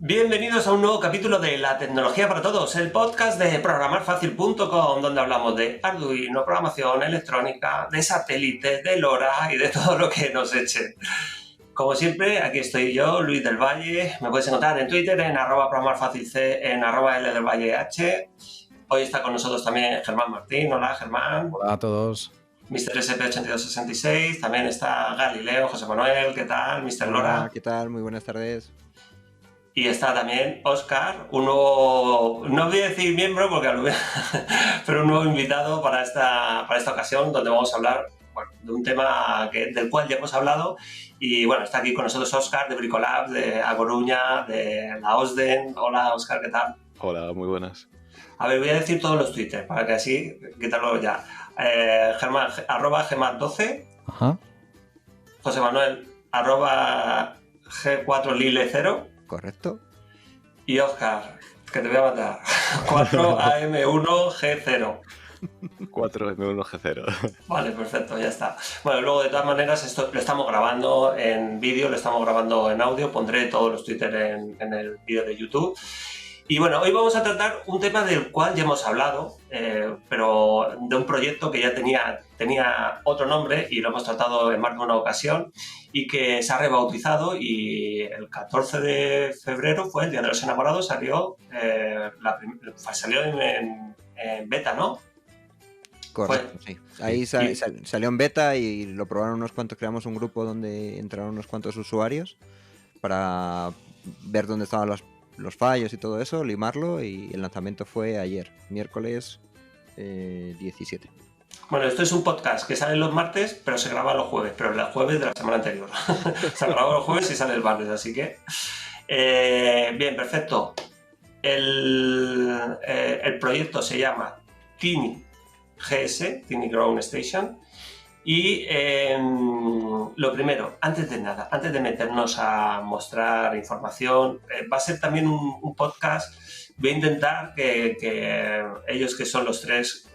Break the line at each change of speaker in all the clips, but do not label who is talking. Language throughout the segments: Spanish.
Bienvenidos a un nuevo capítulo de La Tecnología para Todos, el podcast de programarfacil.com, donde hablamos de Arduino, programación electrónica, de satélites, de LoRa y de todo lo que nos echen. Como siempre, aquí estoy yo, Luis del Valle. Me puedes encontrar en Twitter en @programarfacilc, en @ldelvalleh. Hoy está con nosotros también Germán Martín. Hola, Germán.
Hola a todos.
Mr. SP8266. También está Galileo, José Manuel. ¿Qué tal, Mr. LoRa?
Hola, ¿qué tal? Muy buenas tardes.
Y está también Óscar, un nuevo, no voy a decir miembro, porque pero un nuevo invitado para esta ocasión, donde vamos a hablar de un tema del cual ya hemos hablado. Y bueno, está aquí con nosotros Óscar de Bricolab, de A Coruña, de la OSDEN. Hola Óscar, ¿qué tal?
Hola, muy buenas.
A ver, voy a decir todos los Twitter, para que así, quitarlo ya. Germán, @Germán12.
Ajá.
José Manuel, @G4Lile0.
¿Correcto?
Y Óscar, que te voy a matar, 4AM1G0.
4M1G0.
Vale, perfecto, ya está. Bueno, luego de todas maneras esto lo estamos grabando en vídeo, lo estamos grabando en audio, pondré todos los Twitter en el vídeo de YouTube. Y bueno, hoy vamos a tratar un tema del cual ya hemos hablado, pero de un proyecto que ya tenía otro nombre y lo hemos tratado en más de una ocasión y que se ha rebautizado, y el 14 de febrero fue el Día de los Enamorados, salió en beta, ¿no?
Correcto, sí. Ahí salió en beta y lo probaron unos cuantos, creamos un grupo donde entraron unos cuantos usuarios para ver dónde estaban los fallos y todo eso, limarlo, y el lanzamiento fue ayer, miércoles 17.
Bueno, esto es un podcast que sale los martes, pero se graba los jueves, pero los jueves de la semana anterior. Se graba los jueves y sale el martes, así que... bien, perfecto. El proyecto se llama Tiny GS, Tiny Ground Station. Y lo primero, antes de nada, antes de meternos a mostrar información, va a ser también un podcast. Voy a intentar que ellos, que son los tres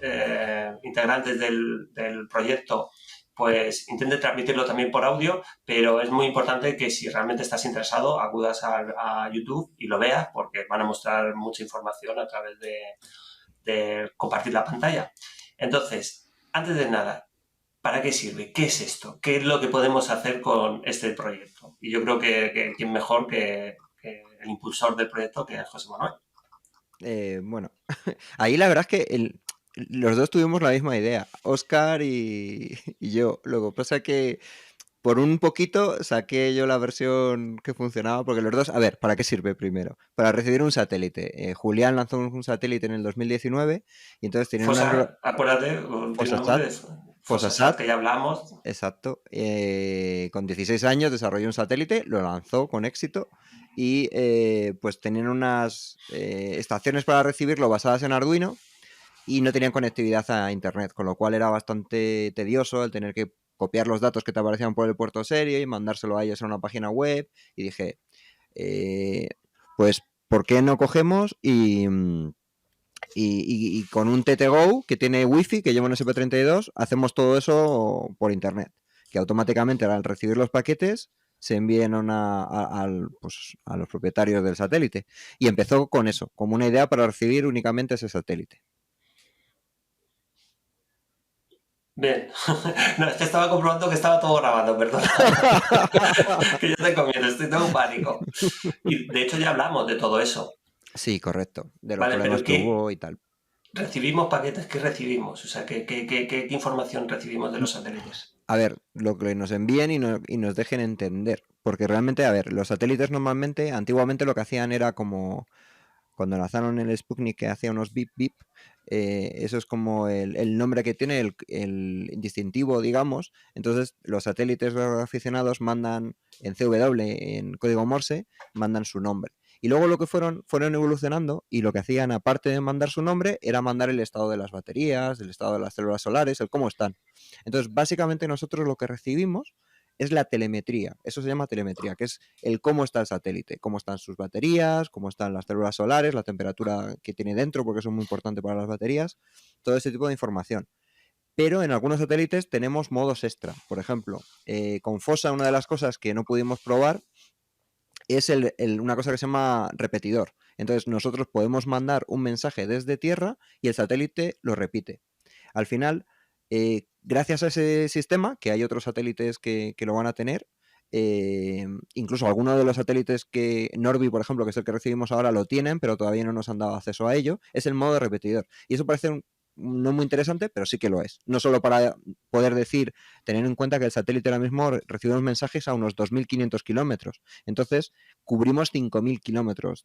integrantes del proyecto, pues intenten transmitirlo también por audio, pero es muy importante que si realmente estás interesado acudas a YouTube y lo veas, porque van a mostrar mucha información a través de compartir la pantalla. Entonces, antes de nada, ¿para qué sirve? ¿Qué es esto? ¿Qué es lo que podemos hacer con este proyecto? Y yo creo que quién mejor que el impulsor del proyecto, que es José Manuel.
Bueno, ahí la verdad es que los dos tuvimos la misma idea, Óscar y yo. Luego pasa que por un poquito saqué yo la versión que funcionaba, porque los dos, a ver, ¿para qué sirve primero? Para recibir un satélite. Julián lanzó un satélite en el 2019 y entonces tenían
acuérdate, Fosasat, que ya hablamos.
Exacto. Con 16 años desarrolló un satélite, lo lanzó con éxito y pues tenían unas estaciones para recibirlo basadas en Arduino y no tenían conectividad a internet, con lo cual era bastante tedioso el tener que copiar los datos que te aparecían por el puerto serie y mandárselo a ellos en una página web. Y dije, pues, ¿por qué no cogemos y con un TTGO que tiene wifi, que lleva un SP32, hacemos todo eso por internet, que automáticamente al recibir los paquetes se envíen a los propietarios del satélite? Y empezó con eso, como una idea para recibir únicamente ese satélite.
Bien. No, es que estaba comprobando que estaba todo grabando, perdón. Que yo te comiendo, estoy todo en pánico. Y de hecho ya hablamos de todo eso.
Sí, correcto. De los problemas que hubo y tal.
¿Recibimos paquetes? ¿Qué recibimos? O sea, ¿qué información recibimos de los satélites?
A ver, lo que nos envíen y nos dejen entender. Porque realmente, a ver, los satélites normalmente, antiguamente lo que hacían era como cuando lanzaron el Sputnik, que hacía unos bip bip. Eso es como el nombre que tiene, el distintivo, digamos. Entonces los satélites aficionados mandan en CW, en código Morse, mandan su nombre. Y luego lo que fueron evolucionando, y lo que hacían aparte de mandar su nombre era mandar el estado de las baterías, el estado de las células solares, el cómo están. Entonces básicamente nosotros lo que recibimos es la telemetría. Eso se llama telemetría, que es el cómo está el satélite, cómo están sus baterías, cómo están las células solares, la temperatura que tiene dentro, porque eso es muy importante para las baterías, todo ese tipo de información. Pero en algunos satélites tenemos modos extra. Por ejemplo, con FOSA, una de las cosas que no pudimos probar es una cosa que se llama repetidor. Entonces nosotros podemos mandar un mensaje desde tierra y el satélite lo repite. Al final, gracias a ese sistema, que hay otros satélites que lo van a tener, incluso algunos de los satélites que Norby, por ejemplo, que es el que recibimos ahora, lo tienen, pero todavía no nos han dado acceso a ello, es el modo repetidor. Y eso parece no muy interesante, pero sí que lo es. No solo para poder decir, tener en cuenta que el satélite ahora mismo recibe unos mensajes a unos 2.500 kilómetros. Entonces, cubrimos 5.000 kilómetros,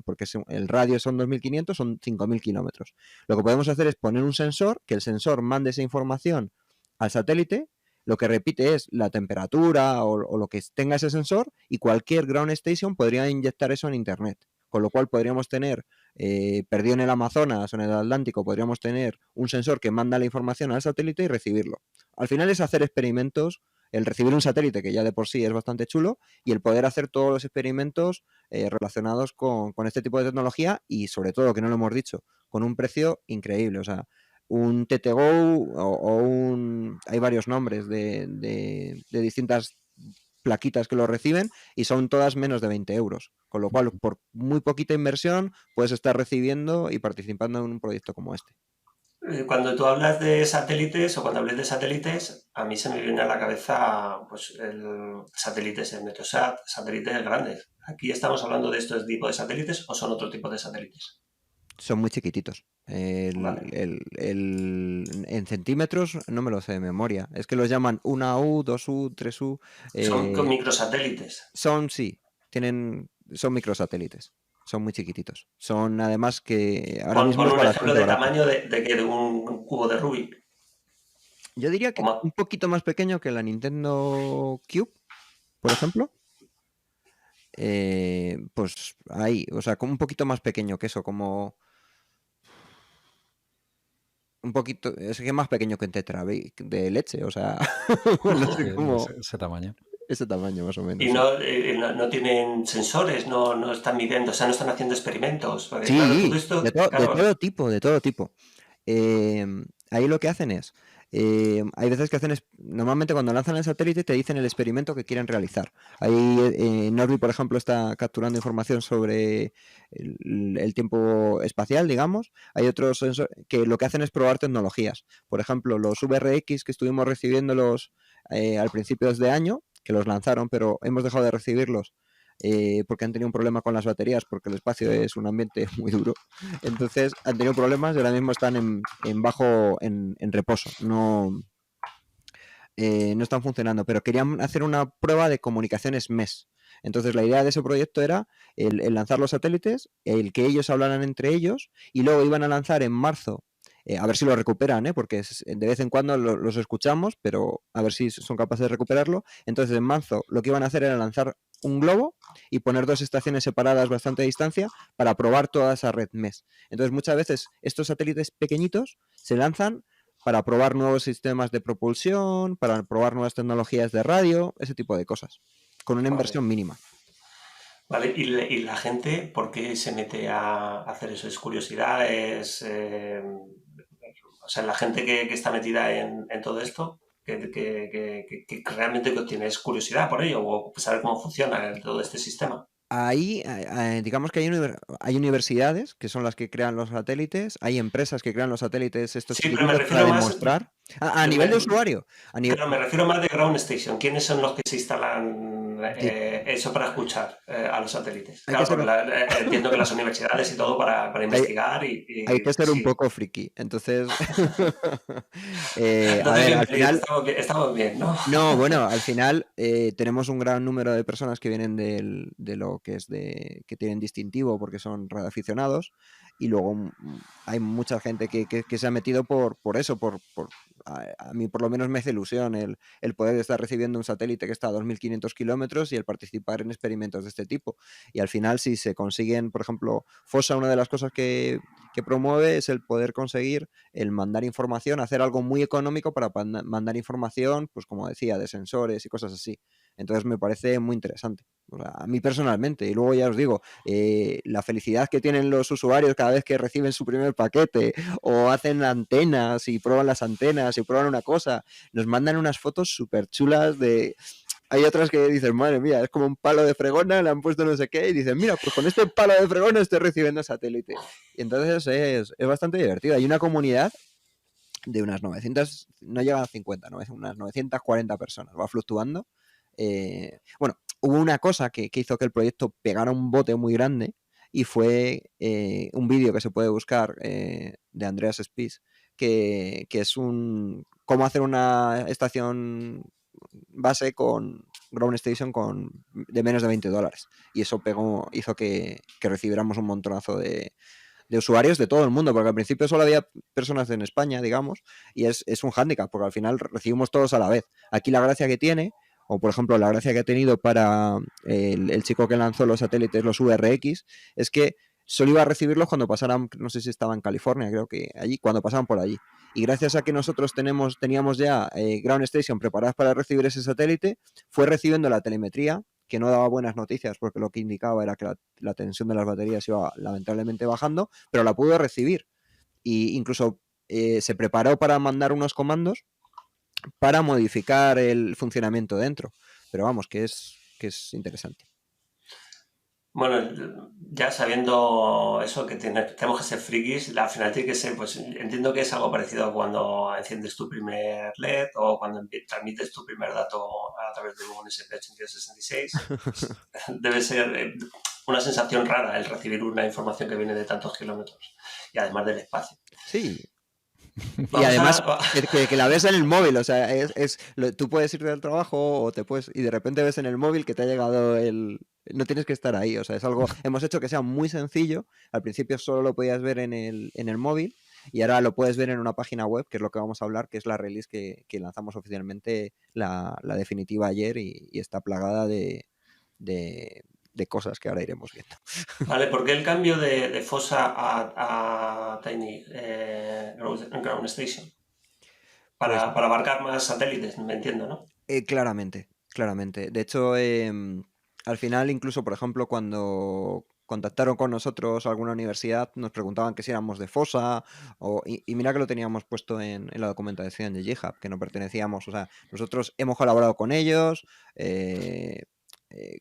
porque el radio son 2.500, son 5.000 kilómetros. Lo que podemos hacer es poner un sensor, que el sensor mande esa información al satélite, lo que repite es la temperatura o lo que tenga ese sensor, y cualquier ground station podría inyectar eso en Internet. Con lo cual podríamos tener, perdido en el Amazonas o en el Atlántico, podríamos tener un sensor que manda la información al satélite y recibirlo. Al final es hacer experimentos, el recibir un satélite, que ya de por sí es bastante chulo, y el poder hacer todos los experimentos relacionados con este tipo de tecnología y, sobre todo, que no lo hemos dicho, con un precio increíble. O sea, un TTGO hay varios nombres de distintas plaquitas que lo reciben y son todas menos de 20 euros. Con lo cual, por muy poquita inversión, puedes estar recibiendo y participando en un proyecto como este.
Cuando tú hablas de satélites o cuando hables de satélites, a mí se me viene a la cabeza pues, satélites de Meteosat, satélites grandes. ¿Aquí estamos hablando de estos tipos de satélites o son otro tipo de satélites?
Son muy chiquititos.
Vale.
En centímetros no me lo sé de memoria. Es que los llaman 1U, 2U, 3U.
Son con microsatélites.
Sí, son microsatélites. Son muy chiquititos. Son además que ahora
Pon
mismo es
un ejemplo
bastante
de
barato.
tamaño de un cubo de Rubik.
Yo diría
O
que un poquito más pequeño que la Nintendo Cube, por ejemplo. Pues ahí, o sea, como un poquito más pequeño que eso, como un poquito, es que más pequeño que un Tetrabric de leche, o sea, no sé
Sí,
cómo,
ese tamaño.
ese tamaño más o menos,
Y
sí.
no tienen sensores, no están midiendo, o sea, no están haciendo experimentos. Porque claro, todo
Sí,
esto,
de
claro,
todo tipo, de todo tipo. Ahí lo que hacen es, hay veces que normalmente cuando lanzan el satélite te dicen el experimento que quieren realizar. Ahí Norby, por ejemplo, está capturando información sobre el tiempo espacial, digamos. Hay otros que lo que hacen es probar tecnologías. Por ejemplo, los VRX que estuvimos recibiéndolos al principio de año, que los lanzaron, pero hemos dejado de recibirlos porque han tenido un problema con las baterías, porque el espacio es un ambiente muy duro. Entonces han tenido problemas y ahora mismo están en reposo. No están funcionando, pero querían hacer una prueba de comunicaciones MES. Entonces la idea de ese proyecto era el lanzar los satélites, el que ellos hablaran entre ellos, y luego iban a lanzar en marzo, a ver si lo recuperan, porque de vez en cuando los escuchamos, pero a ver si son capaces de recuperarlo. Entonces en marzo lo que iban a hacer era lanzar un globo y poner dos estaciones separadas bastante a distancia para probar toda esa red MES. Entonces muchas veces estos satélites pequeñitos se lanzan para probar nuevos sistemas de propulsión, para probar nuevas tecnologías de radio, ese tipo de cosas, con una
vale.
inversión mínima.
Vale, y la gente, ¿por qué se mete a hacer eso? ¿Es curiosidad? O sea, la gente que está metida en todo esto, que realmente tienes curiosidad por ello o saber cómo funciona todo este sistema.
Ahí, digamos que hay universidades que son las que crean los satélites, hay empresas que crean los satélites estos
Sí, pero me
chiquititos para
refiero más,
demostrar. A nivel de usuario,
pero me refiero más de ground station. ¿Quiénes son los que se instalan
de-
eso para escuchar a los satélites?
hay que
Claro,
ser,
porque entiendo que las universidades y todo para
hay,
investigar
hay que ser un
sí.
poco friki. Entonces, a
Entonces,
ver, al
bienvenido,
final,
estamos bien, ¿no?
no, bueno, al final tenemos un gran número de personas que vienen de lo que es que tienen distintivo porque son radioaficionados, y luego hay mucha gente que se ha metido por eso, a mí por lo menos me hace ilusión el poder estar recibiendo un satélite que está a 2.500 kilómetros y el participar en experimentos de este tipo. Y al final, si se consiguen, por ejemplo, FOSA, una de las cosas que promueve es el poder conseguir el mandar información, hacer algo muy económico para mandar información, pues como decía, de sensores y cosas así. Entonces me parece muy interesante, o sea, a mí personalmente. Y luego ya os digo, la felicidad que tienen los usuarios cada vez que reciben su primer paquete o hacen antenas y prueban las antenas y prueban una cosa, nos mandan unas fotos súper chulas de... hay otras que dicen, madre mía, es como un palo de fregona, le han puesto no sé qué, y dicen, mira, pues con este palo de fregona estoy recibiendo satélite. Y entonces es bastante divertido. Hay una comunidad de unas 900, no llega a 50, ¿no? Es unas 940 personas, va fluctuando. Bueno, hubo una cosa que hizo que el proyecto pegara un bote muy grande y fue un vídeo que se puede buscar de Andreas Spies, que es cómo hacer una estación base con Ground Station de menos de $20. Y eso hizo que recibiéramos un montonazo de usuarios de todo el mundo, porque al principio solo había personas en España, digamos, y es un hándicap, porque al final recibimos todos a la vez. Aquí la gracia que tiene, o por ejemplo la gracia que ha tenido para el chico que lanzó los satélites, los VRX, es que solo iba a recibirlos cuando pasaran, no sé si estaba en California, creo que allí, cuando pasaban por allí. Y gracias a que nosotros teníamos ya Ground Station preparadas para recibir ese satélite, fue recibiendo la telemetría, que no daba buenas noticias porque lo que indicaba era que la tensión de las baterías iba lamentablemente bajando, pero la pudo recibir. Y incluso se preparó para mandar unos comandos para modificar el funcionamiento dentro. Pero vamos, que es interesante.
Bueno, ya sabiendo eso, que tenemos que ser frikis, al final tiene que ser, pues entiendo que es algo parecido a cuando enciendes tu primer LED o cuando transmites tu primer dato a través de un SP8266. Pues, debe ser una sensación rara el recibir una información que viene de tantos kilómetros y además del espacio.
Sí. Y
Vamos
además
a...
que la ves en el móvil, o sea, tú puedes ir del trabajo o y de repente ves en el móvil que te ha llegado no tienes que estar ahí, o sea, es algo, hemos hecho que sea muy sencillo. Al principio solo lo podías ver en el móvil y ahora lo puedes ver en una página web, que es lo que vamos a hablar, que es la release que lanzamos oficialmente, la definitiva ayer, y está plagada de cosas que ahora iremos viendo.
Vale, ¿por qué el cambio de FOSA a Tiny Ground Station?
Pues
Para abarcar más satélites, me entiendo, ¿no?
claramente, claramente. De hecho, al final, incluso, por ejemplo, cuando contactaron con nosotros alguna universidad, nos preguntaban que si éramos de FOSA, y mira que lo teníamos puesto en la documentación de GitHub, que no pertenecíamos. O sea, nosotros hemos colaborado con ellos,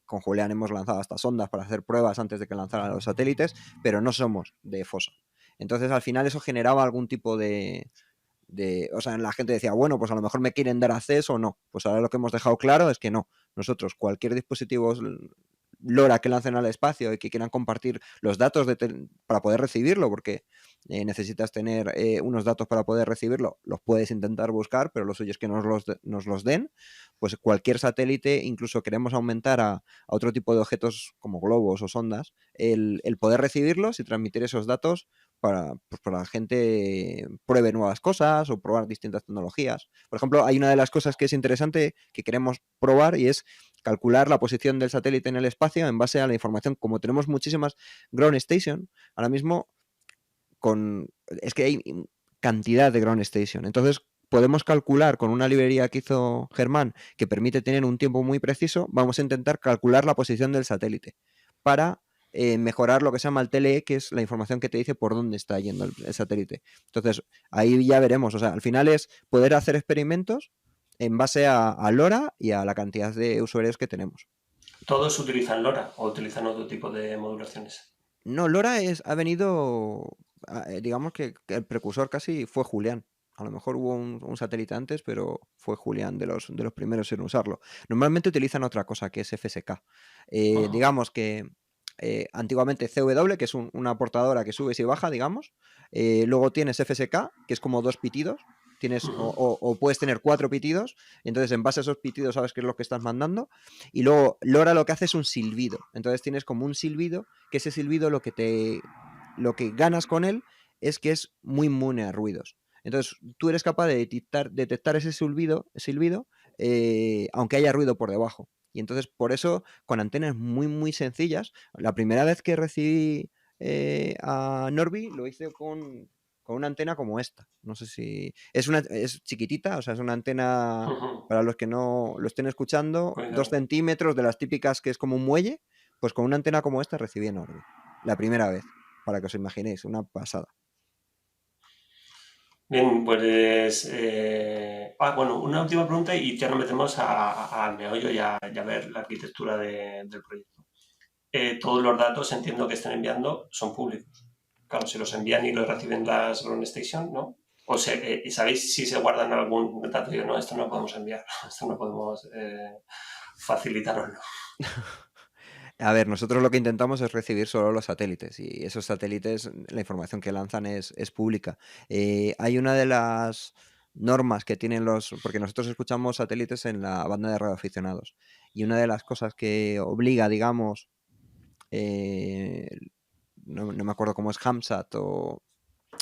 con Julián hemos lanzado hasta sondas para hacer pruebas antes de que lanzaran los satélites, pero no somos de FOSA. Entonces, al final, eso generaba algún tipo o sea, la gente decía, bueno, pues a lo mejor me quieren dar acceso o no. Pues ahora lo que hemos dejado claro es que no. Nosotros, cualquier dispositivo LoRa que lancen al espacio y que quieran compartir los datos para poder recibirlo, porque necesitas tener unos datos para poder recibirlo, los puedes intentar buscar, pero lo suyo es que nos los den. Pues cualquier satélite, incluso queremos aumentar a otro tipo de objetos como globos o sondas, el poder recibirlos y transmitir esos datos para la gente pruebe nuevas cosas o probar distintas tecnologías. Por ejemplo, hay una de las cosas que es interesante que queremos probar, y es calcular la posición del satélite en el espacio en base a la información. Como tenemos muchísimas ground station, ahora mismo es que hay cantidad de ground station. Entonces, podemos calcular con una librería que hizo Germán, que permite tener un tiempo muy preciso. Vamos a intentar calcular la posición del satélite para mejorar lo que se llama el TLE, que es la información que te dice por dónde está yendo el satélite. Entonces, ahí ya veremos. O sea, al final es poder hacer experimentos en base a LoRa y a la cantidad de usuarios que tenemos.
¿Todos utilizan LoRa o utilizan otro tipo de modulaciones?
No, LoRa ha venido, digamos que el precursor casi fue Julián. A lo mejor hubo un satélite antes, pero fue Julián de los primeros en usarlo. Normalmente utilizan otra cosa, que es FSK. Digamos que antiguamente CW, que es una portadora que subes y baja, digamos. Luego tienes FSK, que es como dos pitidos. O puedes tener 4 pitidos, y entonces en base a esos pitidos sabes qué es lo que estás mandando. Y luego LoRa lo que hace es un silbido. Entonces tienes como un silbido, que ese silbido lo que ganas con él es que es muy inmune a ruidos. Entonces tú eres capaz de detectar ese silbido aunque haya ruido por debajo. Y entonces por eso, con antenas muy muy sencillas, la primera vez que recibí a Norby lo hice con una antena como esta. No sé si es chiquitita, o sea, es una antena, para los que no lo estén escuchando, 2 centímetros, de las típicas que es como un muelle. Pues con una antena como esta recibí en Norby la primera vez, para que os imaginéis, una pasada.
Bien, pues... bueno, una última pregunta y ya nos metemos al meollo y a ver la arquitectura del proyecto. Todos los datos, entiendo que están enviando, son públicos. Claro, si los envían y los reciben las Ground Station, ¿no? O ¿sabéis si se guardan algún dato? Yo, no, esto no podemos enviar, esto no podemos facilitaroslo.
A ver, nosotros lo que intentamos es recibir solo los satélites y esos satélites, la información que lanzan es pública. Hay una de las normas que tienen porque nosotros escuchamos satélites en la banda de radioaficionados y una de las cosas que obliga, digamos, eh, no me acuerdo cómo es Hamsat o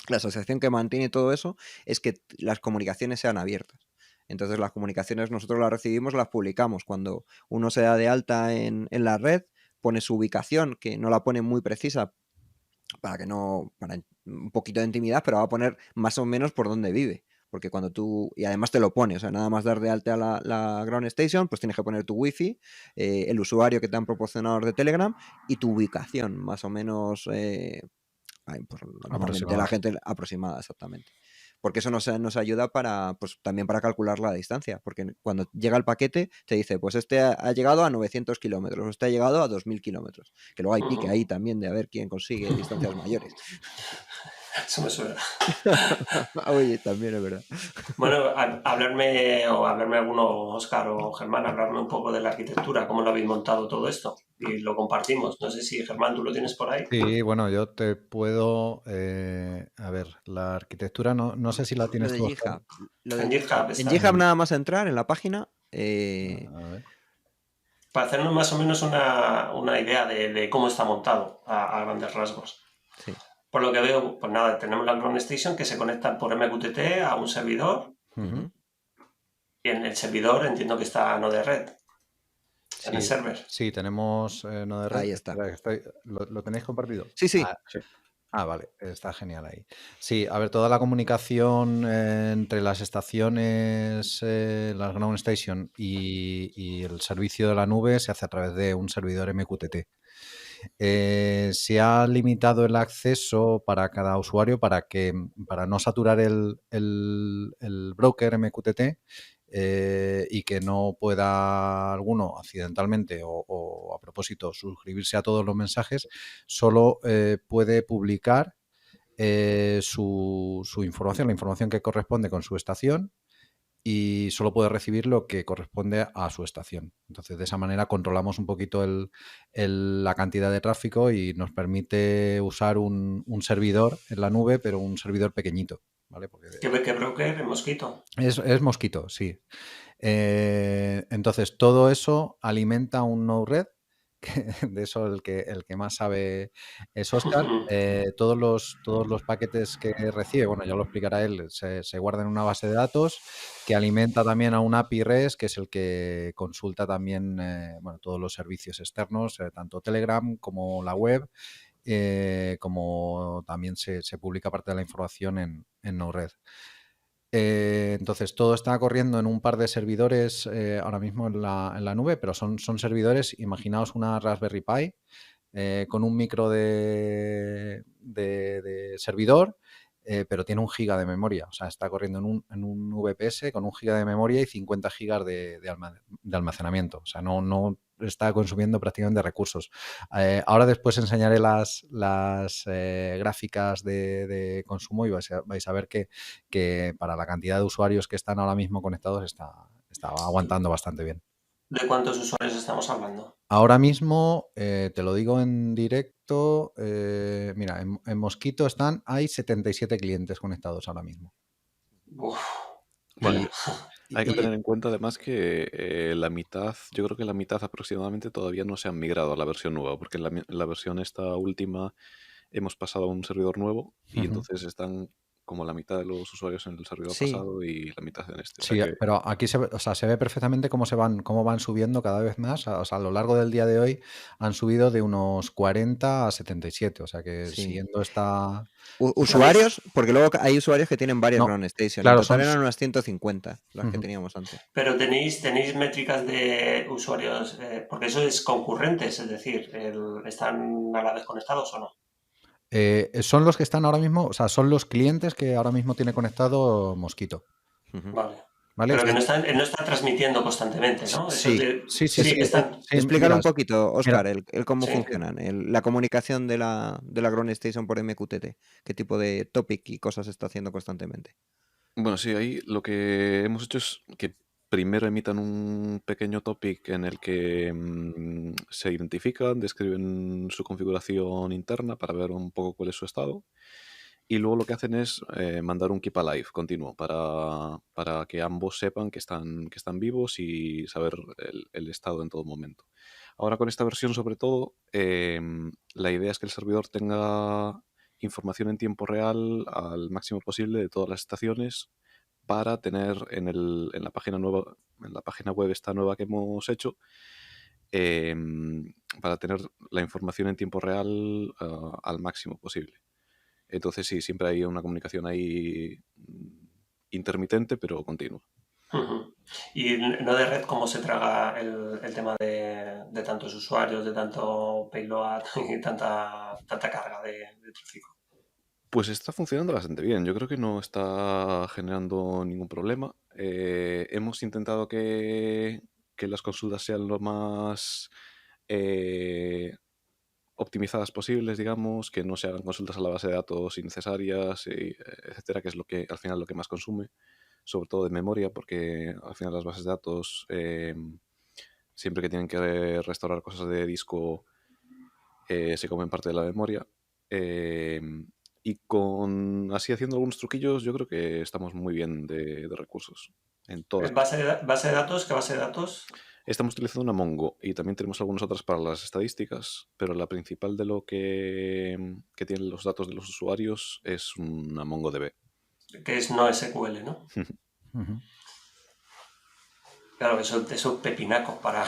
la asociación que mantiene todo eso, es que las comunicaciones sean abiertas. Entonces las comunicaciones nosotros las recibimos, las publicamos. Cuando uno se da de alta en la red, pone su ubicación, que no la pone muy precisa para un poquito de intimidad, pero va a poner más o menos por dónde vive. Porque cuando y además te lo pone, o sea, nada más dar de alta a la Ground Station, pues tienes que poner tu wifi, el usuario que te han proporcionado de Telegram y tu ubicación, más o menos, pues, normalmente la gente aproximada, exactamente. Porque eso nos ayuda pues, también para calcular la distancia. Porque cuando llega el paquete, te dice, pues este ha llegado a 900 kilómetros, o este ha llegado a 2000 kilómetros. Que luego hay pique ahí también de a ver quién consigue distancias mayores.
Eso me suena.
Oye, también es verdad.
Bueno, hablarme alguno, Óscar o Germán, hablarme un poco de la arquitectura, cómo lo habéis montado todo esto y lo compartimos. No sé si, Germán, tú lo tienes por ahí.
Sí, bueno, yo te puedo... a ver, la arquitectura no sé si la
Lo
tienes
de
tú,
GitHub.
En GitHub
En
está.
GitHub nada más entrar en la página.
A ver.
Para hacernos más o menos una idea de cómo está montado a grandes rasgos.
Sí.
Por lo que veo, pues nada, tenemos la Ground Station que se conecta por MQTT a un servidor. Y en el servidor entiendo que está Node Red. En el server.
Sí, tenemos Node Red.
Ahí está.
¿Lo tenéis compartido?
Sí, sí.
Sí.
Vale, está genial ahí. Sí, a ver, toda la comunicación entre las estaciones, las Ground Station y el servicio de la nube se hace a través de un servidor MQTT. Se ha limitado el acceso para cada usuario para no saturar el broker MQTT y que no pueda alguno accidentalmente o a propósito suscribirse a todos los mensajes, solo puede publicar su información, la información que corresponde con su estación, y solo puede recibir lo que corresponde a su estación. Entonces, de esa manera controlamos un poquito la cantidad de tráfico y nos permite usar un servidor en la nube, pero un servidor pequeñito. ¿Vale?
¿Qué broker? ¿Mosquito?
Es Mosquito, sí. Entonces, todo eso alimenta un Node-RED, que de eso el que más sabe es Óscar. Todos los paquetes que recibe, bueno, ya lo explicará él, se guardan en una base de datos que alimenta también a un API REST, que es el que consulta también todos los servicios externos, tanto Telegram como la web, como también se publica parte de la información en Node-RED. Entonces todo está corriendo en un par de servidores ahora mismo en la nube, pero son servidores, imaginaos una Raspberry Pi con un micro de servidor, pero tiene 1 giga de memoria, o sea, está corriendo en un VPS con 1 giga de memoria y 50 gigas de almacenamiento, o sea, no está consumiendo prácticamente recursos. Ahora después enseñaré las gráficas de consumo y vais a ver que para la cantidad de usuarios que están ahora mismo conectados está aguantando bastante bien.
¿De cuántos usuarios estamos hablando?
Ahora mismo, te lo digo en directo, mira, en Mosquito hay 77 clientes conectados ahora mismo.
Bueno, hay que tener en cuenta además que la mitad, yo creo que la mitad aproximadamente todavía no se han migrado a la versión nueva, porque en la versión esta última hemos pasado a un servidor nuevo y entonces están como la mitad de los usuarios en el servidor pasado y la mitad en este.
Sí, pero aquí se ve perfectamente cómo van subiendo cada vez más. O sea, a lo largo del día de hoy han subido de unos 40 a 77. O sea que siguiendo esta...
Usuarios, porque luego hay usuarios que tienen varias Ground Station.
Claro,
en total eran unas 150 las que teníamos antes.
Pero tenéis métricas de usuarios, porque eso es concurrentes, es decir, ¿están a la vez conectados o no?
Son los que están ahora mismo, o sea, son los clientes que ahora mismo tiene conectado Mosquito.
Vale.
¿Vale?
Pero que no está transmitiendo constantemente, ¿no?
Sí.
Sí,
que están...
Explícalo
mira,
un poquito, Óscar,
mira,
el cómo
Sí.
funcionan, la comunicación de la Ground Station por MQTT, qué tipo de topic y cosas está haciendo constantemente.
Bueno, sí, ahí lo que hemos hecho es que primero emitan un pequeño topic en el que se identifican, describen su configuración interna para ver un poco cuál es su estado. Y luego lo que hacen es mandar un keep alive continuo para que ambos sepan que están vivos y saber el estado en todo momento. Ahora con esta versión, sobre todo, la idea es que el servidor tenga información en tiempo real al máximo posible de todas las estaciones para tener en la página nueva, en la página web esta nueva que hemos hecho, para tener la información en tiempo real al máximo posible. Entonces sí, siempre hay una comunicación ahí intermitente, pero continua.
Ujú. Y no de red, ¿cómo se traga el tema de tantos usuarios, de tanto payload y tanta carga de tráfico?
Pues está funcionando bastante bien. Yo creo que no está generando ningún problema. Hemos intentado que las consultas sean lo más optimizadas posibles, digamos, que no se hagan consultas a la base de datos innecesarias, etcétera, que es lo que al final lo que más consume, sobre todo de memoria, porque al final las bases de datos, siempre que tienen que restaurar cosas de disco, se comen parte de la memoria. Y así haciendo algunos truquillos, yo creo que estamos muy bien de recursos en todas.
¿Base de datos? ¿Qué base de datos?
Estamos utilizando una Mongo y también tenemos algunas otras para las estadísticas, pero la principal de lo que tienen los datos de los usuarios es una MongoDB.
Que es no SQL, ¿no? Claro, eso es un pepinaco para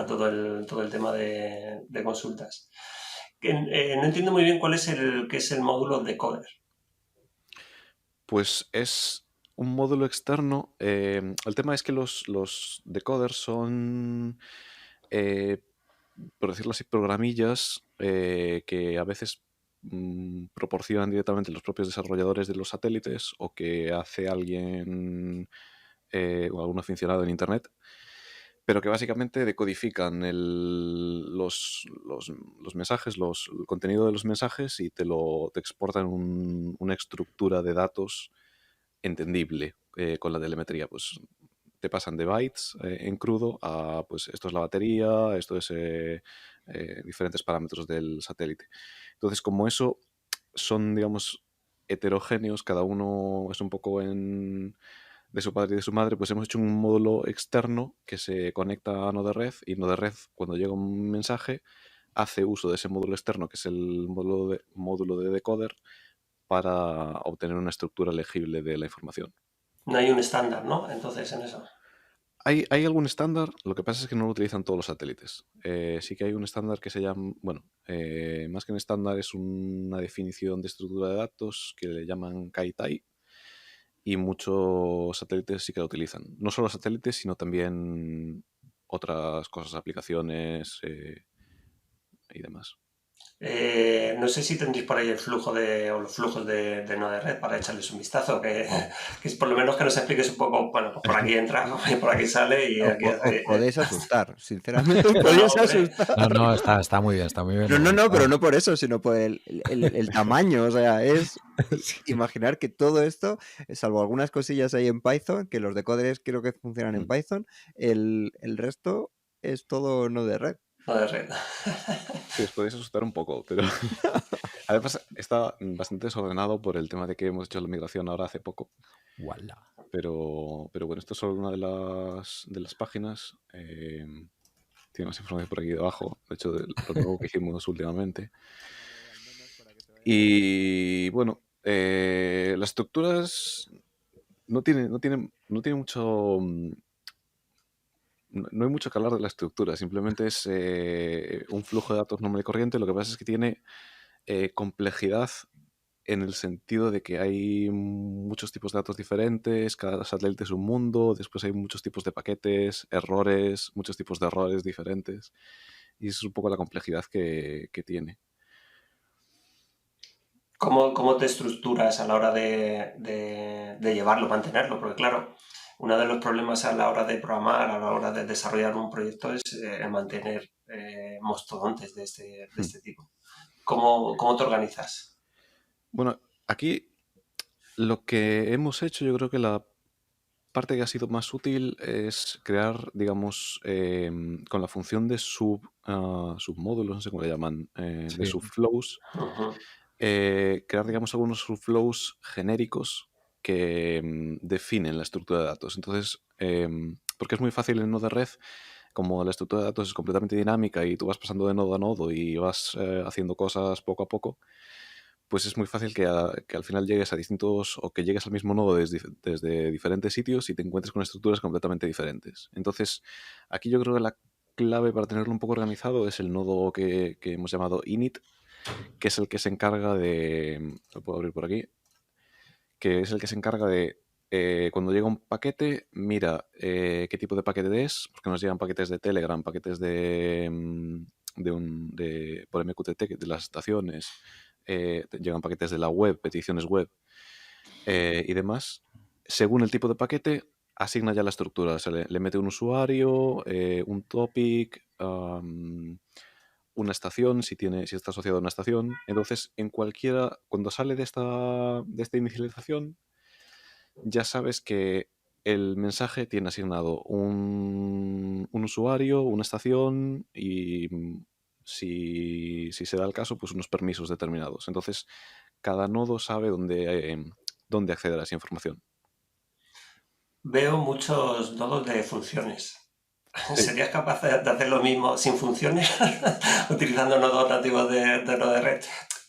todo el tema de consultas. No entiendo muy bien cuál es qué es el módulo decoder.
Pues es un módulo externo. El tema es que los decoders son, por decirlo así, programillas que a veces proporcionan directamente los propios desarrolladores de los satélites o que hace alguien o algún aficionado en Internet, pero que básicamente decodifican los mensajes, el contenido de los mensajes y te exportan una estructura de datos entendible con la telemetría. Pues te pasan de bytes en crudo a, pues esto es la batería, esto es diferentes parámetros del satélite. Entonces, como eso son, digamos, heterogéneos, cada uno es un poco de su padre y de su madre, pues hemos hecho un módulo externo que se conecta a Node-RED y Node-RED, cuando llega un mensaje, hace uso de ese módulo externo, que es el módulo de decoder, para obtener una estructura legible de la información.
No hay un estándar, ¿no? Entonces, en eso.
Hay algún estándar, lo que pasa es que no lo utilizan todos los satélites. Sí que hay un estándar que se llama, bueno, más que un estándar es una definición de estructura de datos que le llaman KaiTai, y muchos satélites sí que la utilizan. No solo satélites, sino también otras cosas, aplicaciones y demás.
No sé si tendréis por ahí el flujo o los flujos de Node-RED para echarles un vistazo, que es por lo menos que nos expliques un poco, bueno, pues por aquí entra, y por aquí sale y aquí
Os podéis asustar, sinceramente. Os
No,
podéis
hombre.
asustar.
No, está muy bien, está muy bien.
No, pero no por eso, sino por el tamaño. O sea, es imaginar que todo esto, salvo algunas cosillas ahí en Python, que los decoders creo que funcionan en Python, el resto es todo Node-RED.
Node-RED.
Sí, os podéis asustar un poco, pero además está bastante desordenado por el tema de que hemos hecho la migración ahora hace poco.
Voilà.
Pero bueno, esto es solo una de las páginas. Tiene más información por aquí debajo, de hecho, de lo nuevo que hicimos últimamente. Y bueno, las estructuras no tienen mucho. No hay mucho que hablar de la estructura, simplemente es un flujo de datos normal y corriente. Lo que pasa es que tiene complejidad en el sentido de que hay muchos tipos de datos diferentes, cada satélite es un mundo, después hay muchos tipos de paquetes, errores, muchos tipos de errores diferentes, y es un poco la complejidad que tiene.
¿Cómo te estructuras a la hora de llevarlo, mantenerlo? Porque claro, uno de los problemas a la hora de programar, a la hora de desarrollar un proyecto es mantener mastodontes de este tipo. ¿Cómo te organizas?
Bueno, aquí lo que hemos hecho, yo creo que la parte que ha sido más útil es crear, digamos, con la función de submódulos, no sé cómo le llaman, de
Sí.
subflows,
Ujú.
crear, digamos, algunos subflows genéricos que definen la estructura de datos. Entonces, porque es muy fácil en Node-RED, como la estructura de datos es completamente dinámica y tú vas pasando de nodo a nodo y vas haciendo cosas poco a poco, pues es muy fácil que al final llegues a distintos, o que llegues al mismo nodo desde diferentes sitios y te encuentres con estructuras completamente diferentes. Entonces, aquí yo creo que la clave para tenerlo un poco organizado es el nodo que hemos llamado init, que es el que se encarga de, lo puedo abrir por aquí, que es el que se encarga de, cuando llega un paquete, mira qué tipo de paquete es, porque nos llegan paquetes de Telegram, paquetes por MQTT de las estaciones, llegan paquetes de la web, peticiones web y demás. Según el tipo de paquete, asigna ya la estructura. Se le mete un usuario, un topic, una estación, si está asociado a una estación. Entonces, cuando sale de esta inicialización, ya sabes que el mensaje tiene asignado un usuario, una estación y, si se da el caso, pues unos permisos determinados. Entonces, cada nodo sabe dónde acceder a esa información.
Veo muchos nodos de funciones.
Sí.
¿Serías capaz de hacer lo mismo sin funciones, utilizando nodos nativos de Node-RED?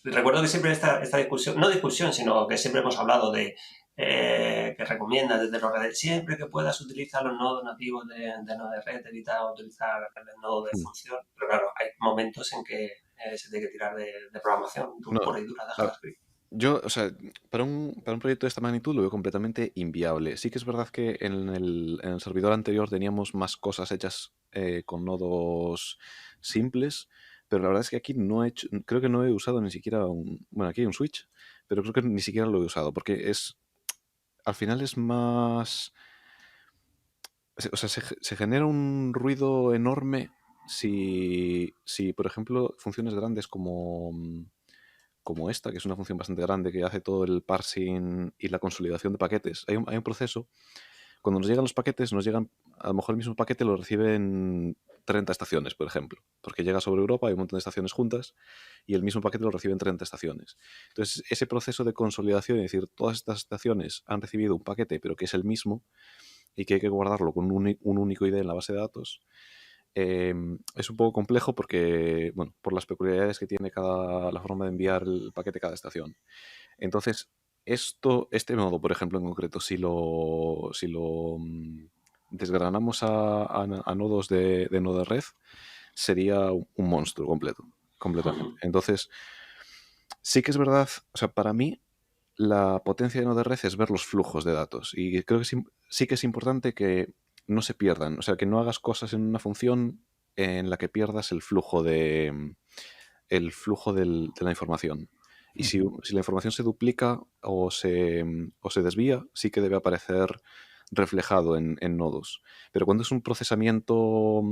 Recuerdo que siempre esta discusión, no discusión, sino que siempre hemos hablado de que recomiendas desde Node-RED, siempre que puedas utilizar los nodos nativos de Node-RED, evita utilizar el nodo de función. Pero claro, hay momentos en que se tiene que tirar de programación
No,
pura y dura de JavaScript.
Yo, o sea, para un proyecto de esta magnitud lo veo completamente inviable. Sí que es verdad que en el servidor anterior teníamos más cosas hechas con nodos simples, pero la verdad es que aquí creo que no he usado ni siquiera bueno, aquí hay un switch, pero creo que ni siquiera lo he usado, porque al final es más, o sea, se genera un ruido enorme si, por ejemplo, funciones grandes como esta, que es una función bastante grande que hace todo el parsing y la consolidación de paquetes. Hay un proceso. Cuando nos llegan los paquetes, a lo mejor el mismo paquete lo reciben 30 estaciones, por ejemplo, porque llega sobre Europa, hay un montón de estaciones juntas y el mismo paquete lo reciben 30 estaciones. Entonces, ese proceso de consolidación, es decir, todas estas estaciones han recibido un paquete, pero que es el mismo y que hay que guardarlo con un único ID en la base de datos, es un poco complejo porque, bueno, por las peculiaridades que tiene la forma de enviar el paquete a cada estación. Entonces, este modo, por ejemplo, en concreto, si lo desgranamos a nodos de Node-RED, sería un monstruo completamente. Entonces, sí que es verdad, o sea, para mí, la potencia de Node-RED es ver los flujos de datos. Y creo que sí que es importante que no se pierdan. O sea, que no hagas cosas en una función en la que pierdas el flujo de la información. Y si la información se duplica o se desvía, sí que debe aparecer reflejado en nodos. Pero cuando es un procesamiento,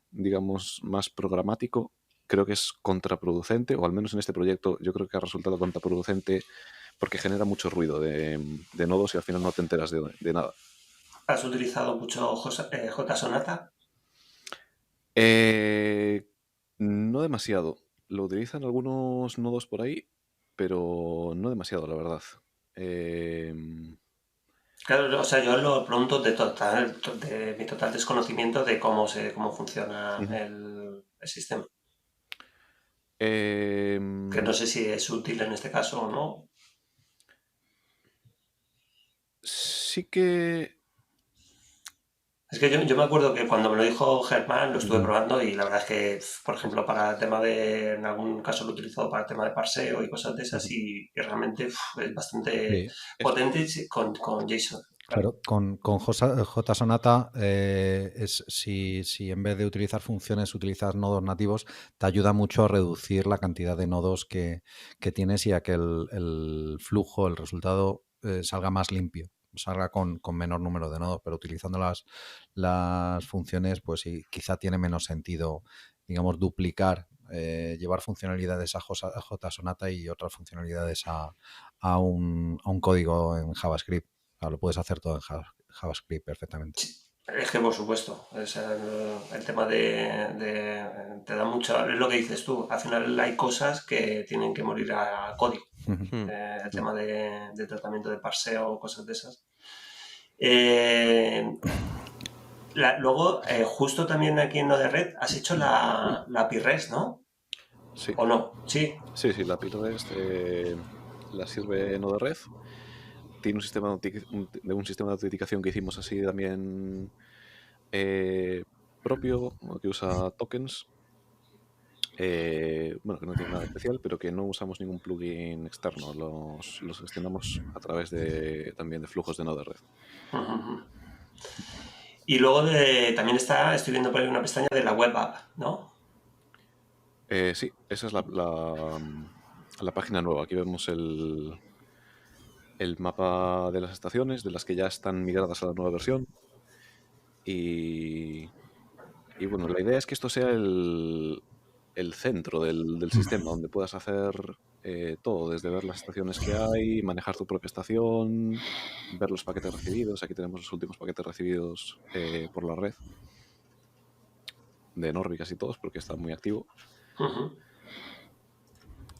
digamos, más programático, creo que es contraproducente, o al menos en este proyecto yo creo que ha resultado contraproducente porque genera mucho ruido de nodos y al final no te enteras de nada.
¿Has utilizado mucho JSonata?
No demasiado. Lo utilizan algunos nodos por ahí, pero no demasiado, la verdad.
Claro, o sea, yo lo pregunto de mi total desconocimiento de cómo funciona
Ujú.
el sistema.
Em,
Que no sé si es útil en este caso o no.
sí que...
Es que yo me acuerdo que cuando me lo dijo Germán lo estuve
Ujú.
probando y la verdad es que, por ejemplo, para el tema en algún caso lo he utilizado para el tema de parseo y cosas de esas
Ujú.
y realmente es bastante
Sí.
potente con JSON.
Claro, con JSonata si en vez de utilizar funciones utilizas nodos nativos, te ayuda mucho a reducir la cantidad de nodos que tienes y a que el flujo, el resultado salga más limpio, salga con menor número de nodos, pero utilizando las funciones, pues sí, quizá tiene menos sentido, digamos, duplicar, llevar funcionalidades a JSonata y otras funcionalidades a un código en JavaScript. Lo puedes hacer todo en JavaScript perfectamente.
Sí, es que por supuesto, es el tema te da mucho, es lo que dices tú, al final hay cosas que tienen que morir a código, el tema de tratamiento de parseo, cosas de esas. Luego, justo también aquí en Node-RED, has hecho la API REST, ¿no?
Sí.
¿O no? Sí.
Sí, la API REST la sirve Node-RED. Tiene un sistema de autenticación que hicimos así también propio, que usa tokens. Bueno, que no tiene nada especial, pero que no usamos ningún plugin externo. Los gestionamos a través también de flujos de Node-RED.
Y luego también estoy viendo por ahí una pestaña de la web app, ¿no?
Sí, esa es la página nueva. Aquí vemos el mapa de las estaciones, de las que ya están migradas a la nueva versión. Y bueno, la idea es que esto sea el centro del sistema, donde puedas hacer todo, desde ver las estaciones que hay, manejar tu propia estación, ver los paquetes recibidos. Aquí tenemos los últimos paquetes recibidos por la red de Norby, casi todos, porque está muy activo.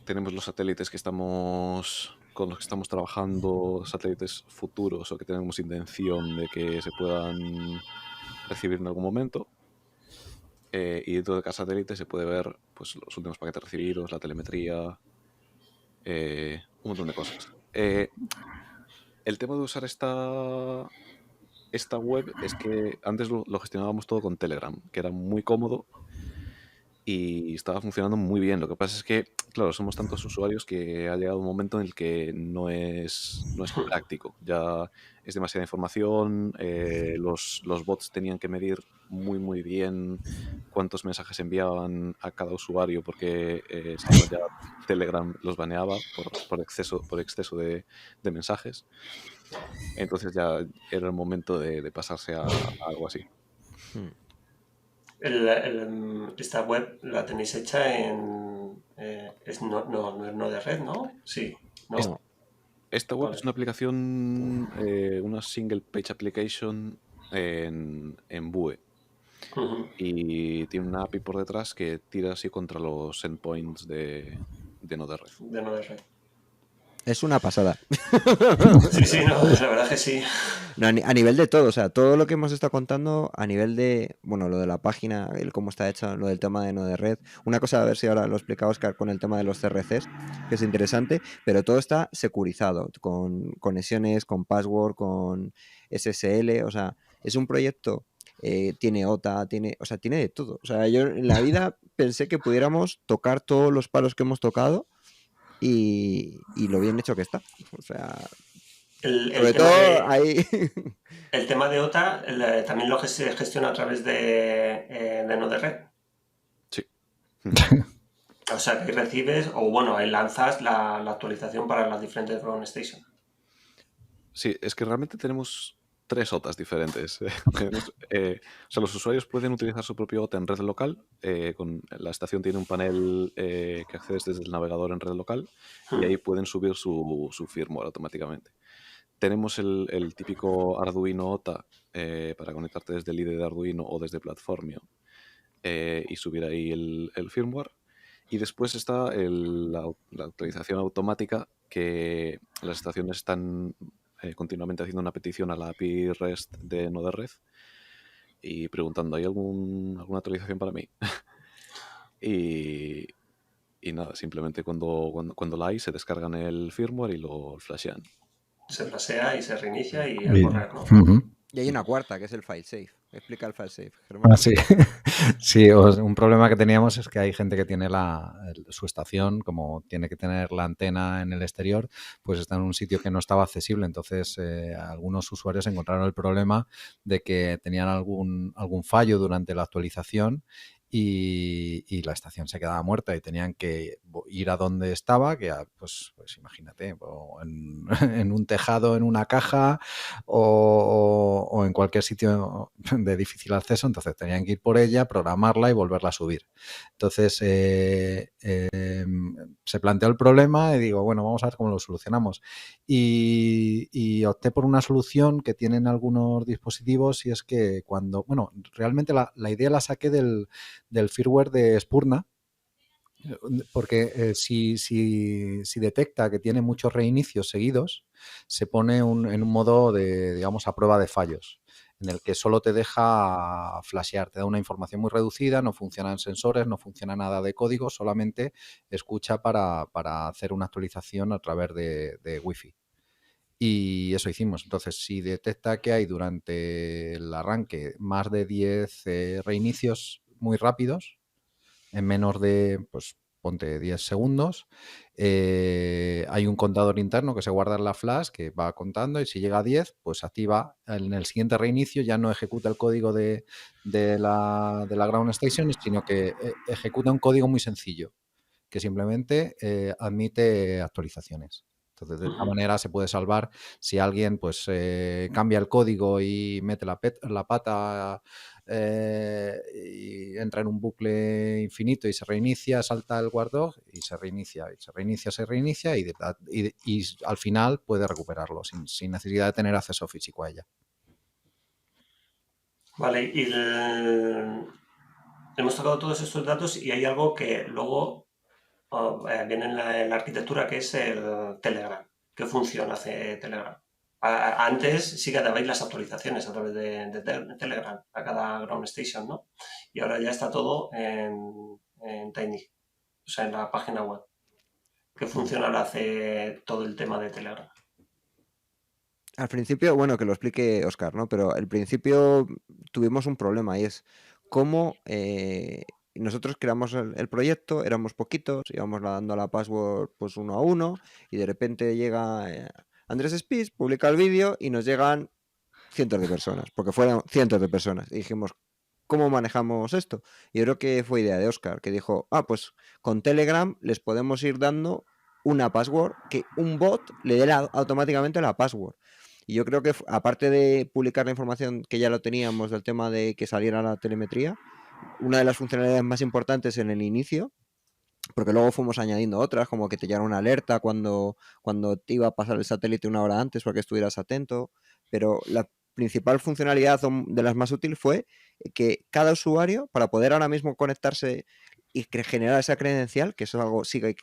Tenemos los satélites con los que estamos trabajando, satélites futuros o que tenemos intención de que se puedan recibir en algún momento. Y dentro de cada satélite se puede ver pues, los últimos paquetes recibidos, la telemetría, un montón de cosas. El tema de usar esta web es que antes lo gestionábamos todo con Telegram, que era muy cómodo y estaba funcionando muy bien. Lo que pasa es que, claro, somos tantos usuarios que ha llegado un momento en el que no es práctico. Ya es demasiada información, los bots tenían que medir muy, muy bien cuántos mensajes enviaban a cada usuario porque si no ya Telegram los baneaba por exceso de mensajes. Entonces ya era el momento de pasarse a algo así.
Esta web la tenéis hecha en... no es Node-RED, ¿no? Sí. ¿no?
Esta web
Vale.
es una aplicación, una single page application en Vue. Y tiene una API por detrás que tira así contra los endpoints de Node-RED.
De Node-RED.
Es una pasada.
Sí, no, la verdad que sí.
No, a nivel de todo, o sea, todo lo que hemos estado contando a nivel de, bueno, lo de la página, el cómo está hecho, lo del tema de Node-RED. Una cosa, a ver si ahora lo explica Oscar con el tema de los CRCs, que es interesante, pero todo está securizado, con conexiones, con password, con SSL, o sea, es un proyecto, tiene OTA, tiene de todo. O sea, yo en la vida pensé que pudiéramos tocar todos los palos que hemos tocado y lo bien hecho que está. O sea, sobre todo ahí.
El tema de OTA también lo se gestiona a través de Node-RED.
Sí.
O sea, que ahí recibes, o bueno, ahí lanzas la actualización para las diferentes ground stations.
Sí, es que realmente tenemos 3 OTAs diferentes. O sea, los usuarios pueden utilizar su propio OTA en red local. La estación tiene un panel que accedes desde el navegador en red local y ahí pueden subir su firmware automáticamente. Tenemos el típico Arduino OTA para conectarte desde el IDE de Arduino o desde Platformio y subir ahí el firmware. Y después está la actualización automática, que las estaciones están continuamente haciendo una petición a la API REST de Node-RED y preguntando, ¿hay alguna actualización para mí? y nada, simplemente cuando la hay se descargan el firmware y lo flashean.
Se flashea y se reinicia y a correr, ¿no?
Y hay una cuarta, que es el file safe. Explica el failsafe, Germán.
Ah, sí. Sí, un problema que teníamos es que hay gente que tiene su estación, como tiene que tener la antena en el exterior, pues está en un sitio que no estaba accesible. Entonces, algunos usuarios encontraron el problema de que tenían algún fallo durante la actualización y la estación se quedaba muerta y tenían que ir a donde estaba, que pues imagínate, en un tejado, en una caja o en cualquier sitio de difícil acceso. Entonces tenían que ir por ella, programarla y volverla a subir. Entonces se planteó el problema y digo, bueno, vamos a ver cómo lo solucionamos. Y opté por una solución que tienen algunos dispositivos, y es que realmente la idea la saqué del firmware de Spurna, porque si detecta que tiene muchos reinicios seguidos, se pone en un modo de, digamos, a prueba de fallos, en el que solo te deja flashear, te da una información muy reducida, no funcionan sensores, no funciona nada de código, solamente escucha para hacer una actualización a través de Wi-Fi. Y eso hicimos. Entonces, si detecta que hay durante el arranque más de 10 reinicios muy rápidos, en menos de, pues, ponte 10 segundos, hay un contador interno que se guarda en la flash que va contando, y si llega a 10, pues activa en el siguiente reinicio, ya no ejecuta el código de la ground station, sino que ejecuta un código muy sencillo, que simplemente admite actualizaciones. Entonces, de esta manera se puede salvar si alguien pues cambia el código y mete la pata y entra en un bucle infinito y se reinicia, salta el guard dog y se reinicia, y al final puede recuperarlo sin necesidad de tener acceso físico a ella.
Vale, y hemos tocado todos estos datos y hay algo que luego viene en la arquitectura, que es el Telegram. ¿Qué función hace Telegram? Antes sí que dabais las actualizaciones a través de Telegram a cada ground station, ¿no? Y ahora ya está todo en Tiny, o sea, en la página web. ¿Qué función ahora hace todo el tema de Telegram?
Al principio, bueno, que lo explique Oscar, ¿no? Pero al principio tuvimos un problema, y es cómo nosotros creamos el proyecto, éramos poquitos, íbamos dando la password pues uno a uno, y de repente llega Andrés Spies, publica el vídeo y nos llegan cientos de personas, porque fueron cientos de personas. Y dijimos, ¿cómo manejamos esto? Y yo creo que fue idea de Oscar, que dijo, pues con Telegram les podemos ir dando una password, que un bot le dé automáticamente la password. Y yo creo que, aparte de publicar la información que ya lo teníamos del tema de que saliera la telemetría, una de las funcionalidades más importantes en el inicio, porque luego fuimos añadiendo otras, como que te llegara una alerta cuando te iba a pasar el satélite una hora antes para que estuvieras atento, pero la principal funcionalidad, de las más útiles, fue que cada usuario, para poder ahora mismo conectarse y generar esa credencial, que eso es algo sigue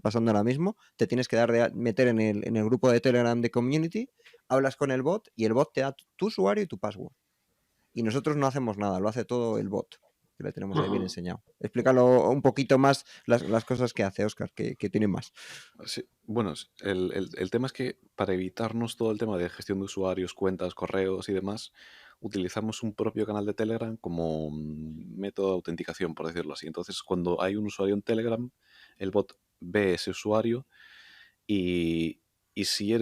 pasando ahora mismo, te tienes que meter en el grupo de Telegram de Community, hablas con el bot y el bot te da tu usuario y tu password. Y nosotros no hacemos nada, lo hace todo el bot, que le tenemos ahí bien enseñado. Explícalo un poquito más las cosas que hace Oscar, que tiene más.
Sí, bueno, el tema es que para evitarnos todo el tema de gestión de usuarios, cuentas, correos y demás, utilizamos un propio canal de Telegram como método de autenticación, por decirlo así. Entonces, cuando hay un usuario en Telegram, el bot ve ese usuario y si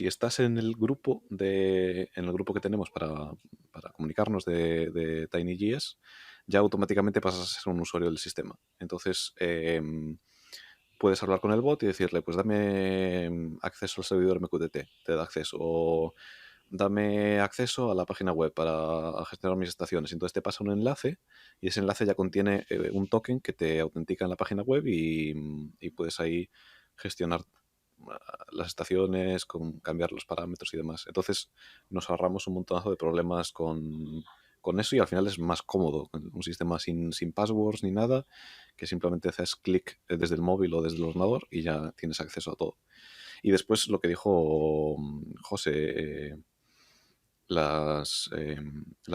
estás en el grupo que tenemos para comunicarnos de TinyJS, ya automáticamente pasas a ser un usuario del sistema. Entonces, puedes hablar con el bot y decirle, pues dame acceso al servidor MQTT, te da acceso, o dame acceso a la página web para gestionar mis estaciones. Entonces te pasa un enlace y ese enlace ya contiene un token que te autentica en la página web y puedes ahí gestionar las estaciones, cambiar los parámetros y demás. Entonces nos ahorramos un montonazo de problemas con eso, y al final es más cómodo, un sistema sin passwords ni nada, que simplemente haces clic desde el móvil o desde el ordenador y ya tienes acceso a todo. Y después lo que dijo José, la